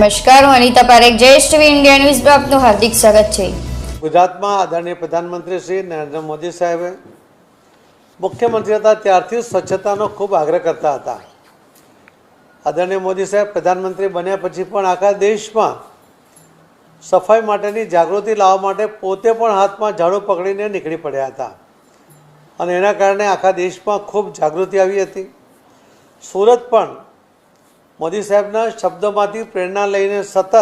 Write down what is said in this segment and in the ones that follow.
નમસ્કાર, હું Anita Parekh, Jayesh TV India news પર આપનું હાર્દિક સ્વાગત છે। ગુજરાતમાં આદરણીય પ્રધાનમંત્રી શ્રી નરેન્દ્ર મોદી સાહેબે મુખ્યમંત્રી હતા ત્યારથી સ્વચ્છતાનો ખૂબ આગ્રહ કરતા હતા। આદરણીય મોદી સાહેબ પ્રધાનમંત્રી બન્યા પછી પણ આખા દેશમાં સફાઈ માટેની જાગૃતિ લાવવા માટે પોતે પણ હાથમાં ઝાડુ પકડીને નીકળી પડ્યા હતા અને એના કારણે આખા દેશમાં ખૂબ જાગૃતિ આવી હતી। સુરત પણ મોદી સાહેબના શબ્દોમાંથી પ્રેરણા લઈને સતત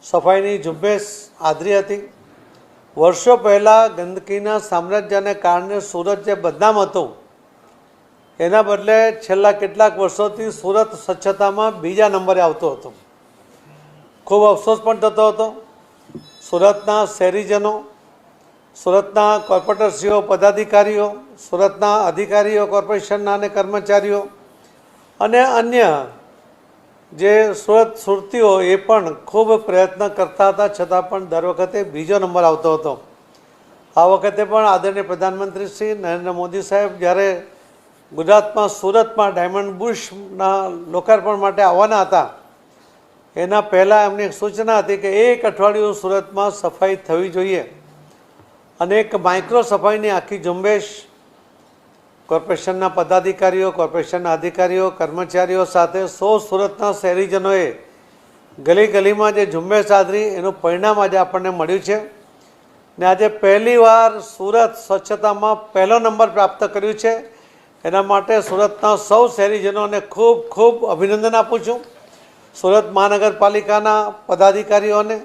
સફાઈની ઝુંબેશ આદરી હતી। વર્ષો પહેલાં ગંદકીના સામ્રાજ્યને કારણે સુરત જે બદનામ હતું એના બદલે છેલ્લા કેટલાક વર્ષોથી સુરત સ્વચ્છતામાં બીજા નંબરે આવતો હતો। ખૂબ અફસોસ પણ થતો હતો। સુરતના શહેરીજનો, સુરતના કોર્પોરેટરશ્રીઓ, પદાધિકારીઓ, સુરતના અધિકારીઓ, કોર્પોરેશનના અને કર્મચારીઓ અને અન્ય જે સુરતીઓ એ પણ ખૂબ પ્રયત્ન કરતા હતા, છતાં પણ દર વખતે બીજો નંબર આવતો હતો। આ વખતે પણ આદરણીય પ્રધાનમંત્રી શ્રી નરેન્દ્ર મોદી સાહેબ જ્યારે ગુજરાતમાં સુરતમાં ડાયમંડ બુશના લોકાર્પણ માટે આવવાના હતા એના પહેલાં એમની એક સૂચના હતી કે એક અઠવાડિયું સુરતમાં સફાઈ થવી જોઈએ અને એક માઇક્રો સફાઈની આખી ઝુંબેશ કોર્પોરેશનના પદાધિકારીઓ, કોર્પોરેશનના અધિકારીઓ, કર્મચારીઓ સાથે સુરતના શહેરીજનોએ ગલી ગલીમાં જે ઝુંબેશ આદરી એનું પરિણામ આજે આપણને મળ્યું છે ને આજે પહેલીવાર સુરત સ્વચ્છતામાં પહેલો નંબર પ્રાપ્ત કર્યું છે। એના માટે સુરતના સૌ શહેરીજનોને ખૂબ ખૂબ અભિનંદન આપું છું। સુરત મહાનગરપાલિકાના પદાધિકારીઓને,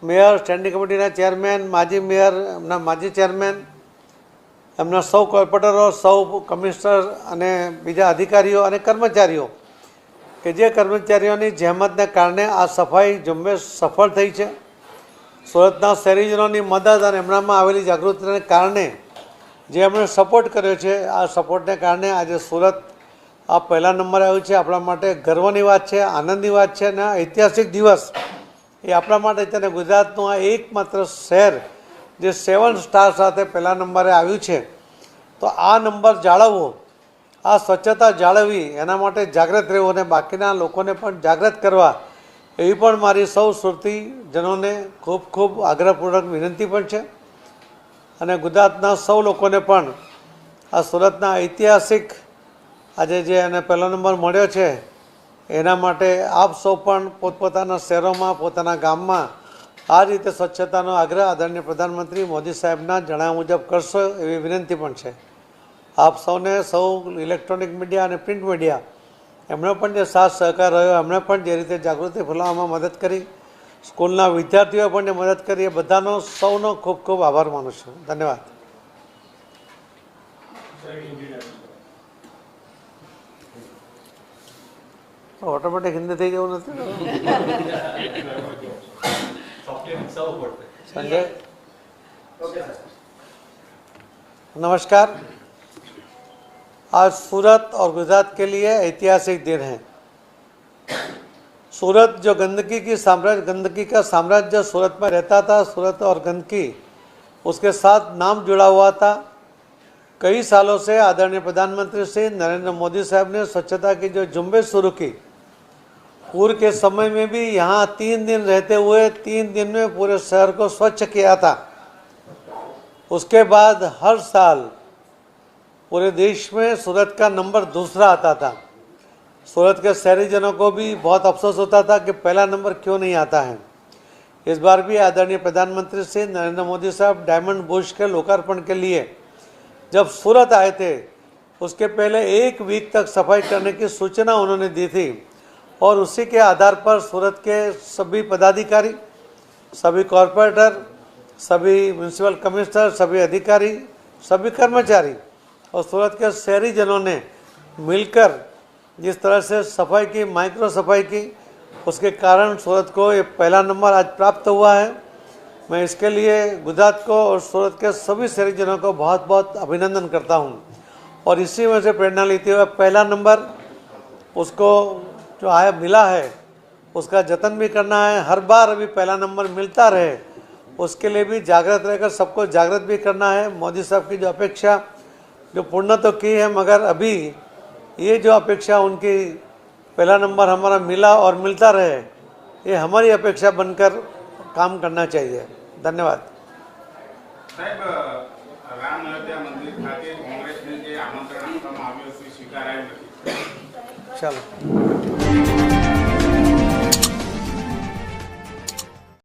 મેયર, સ્ટેન્ડિંગ કમિટીના ચેરમેન, માજી મેયર, એમના માજી ચેરમેન, એમના સૌ કોર્પોરેટરો, સૌ કમિશનર અને બીજા અધિકારીઓ અને કર્મચારીઓ કે જે કર્મચારીઓની જહેમતને કારણે આ સફાઈ ઝુંબેશ સફળ થઈ છે। સુરતના શહેરીજનોની મદદ અને એમનામાં આવેલી જાગૃતિને કારણે જે એમણે સપોર્ટ કર્યો છે, આ સપોર્ટને કારણે આજે સુરત આ પહેલા નંબરે આવ્યું છે। આપણા માટે ગર્વની વાત છે, આનંદની વાત છે અને ઐતિહાસિક દિવસ એ આપણા માટે છે અને ગુજરાતનું આ એકમાત્ર શહેર જે 7 સ્ટાર સાથે પહેલા નંબરે આવ્યું છે। તો આ નંબર જાળવવો, આ સ્વચ્છતા જાળવવી, એના માટે જાગૃત રહેવું અને બાકીના લોકોને પણ જાગૃત કરવા એવી પણ મારી સૌ સુરતીજનોને ખૂબ ખૂબ આગ્રહપૂર્વક વિનંતી પણ છે અને ગુજરાતના સૌ લોકોને પણ આ સુરતના ઐતિહાસિક આજે જે એને પહેલો નંબર મળ્યો છે એના માટે આપ સૌ પણ પોતપોતાના શહેરોમાં, પોતાના ગામમાં આ રીતે સ્વચ્છતાનો આગ્રહ આદરણીય પ્રધાનમંત્રી મોદી સાહેબના જણાવ્યા મુજબ કરશો એવી વિનંતી પણ છે। આપ સૌને, સૌ ઇલેક્ટ્રોનિક મીડિયા અને પ્રિન્ટ મીડિયા એમણે પણ જે સાથ સહકાર રહ્યો, એમણે પણ જે રીતે જાગૃતિ ફેલાવવામાં મદદ કરી, સ્કૂલના વિદ્યાર્થીઓએ પણ જે મદદ કરી, એ બધાનો સૌનો ખૂબ ખૂબ આભાર માનું છું। ધન્યવાદ। ઓટોમેટિક હિન્દી થઈ જવું નથી संजय। नमस्कार। आज सूरत और गुजरात के लिए ऐतिहासिक दिन है। सूरत जो गंदगी का साम्राज्य सूरत में रहता था, सूरत और गंदगी उसके साथ नाम जुड़ा हुआ था। कई सालों से आदरणीय प्रधानमंत्री श्री नरेंद्र मोदी साहब ने स्वच्छता की जो झुंबेश शुरू की, पूर्व के समय में भी यहाँ 3 दिन रहते हुए 3 दिन में पूरे शहर को स्वच्छ किया था। उसके बाद हर साल पूरे देश में सूरत का नंबर दूसरा आता था। सूरत के शहरीजनों को भी बहुत अफसोस होता था कि पहला नंबर क्यों नहीं आता है। इस बार भी आदरणीय प्रधानमंत्री श्री नरेंद्र मोदी साहब डायमंड बुश के लोकार्पण के लिए जब सूरत आए थे उसके पहले 1 वीक तक सफाई करने की सूचना उन्होंने दी थी और उसी के आधार पर सूरत के सभी पदाधिकारी, सभी कॉरपोरेटर, सभी म्यूनसिपल कमिश्नर, सभी अधिकारी, सभी कर्मचारी और सूरत के शहरीजनों ने मिलकर जिस तरह से सफाई की, माइक्रो सफाई की, उसके कारण सूरत को ये पहला नंबर आज प्राप्त हुआ है। मैं इसके लिए गुजरात को और सूरत के सभी शहरीजनों को बहुत बहुत अभिनंदन करता हूँ और इसी में से प्रेरणा लेते हुए पहला नंबर उसको जो आया मिला है उसका जतन भी करना है। हर बार अभी पहला नंबर मिलता रहे उसके लिए भी जागृत रहकर सबको जागृत भी करना है। मोदी साहब की जो अपेक्षा जो पूर्ण तो की है, मगर अभी ये जो अपेक्षा उनकी पहला नंबर हमारा मिला और मिलता रहे, ये हमारी अपेक्षा बनकर काम करना चाहिए। धन्यवाद। સાહેબ રામ અયોધ્યા મંદિર ખાતે કોંગ્રેસને જે આમંત્રણ આપવામાં આવ્યું હતું સ્વીકારાયું નથી. चलो।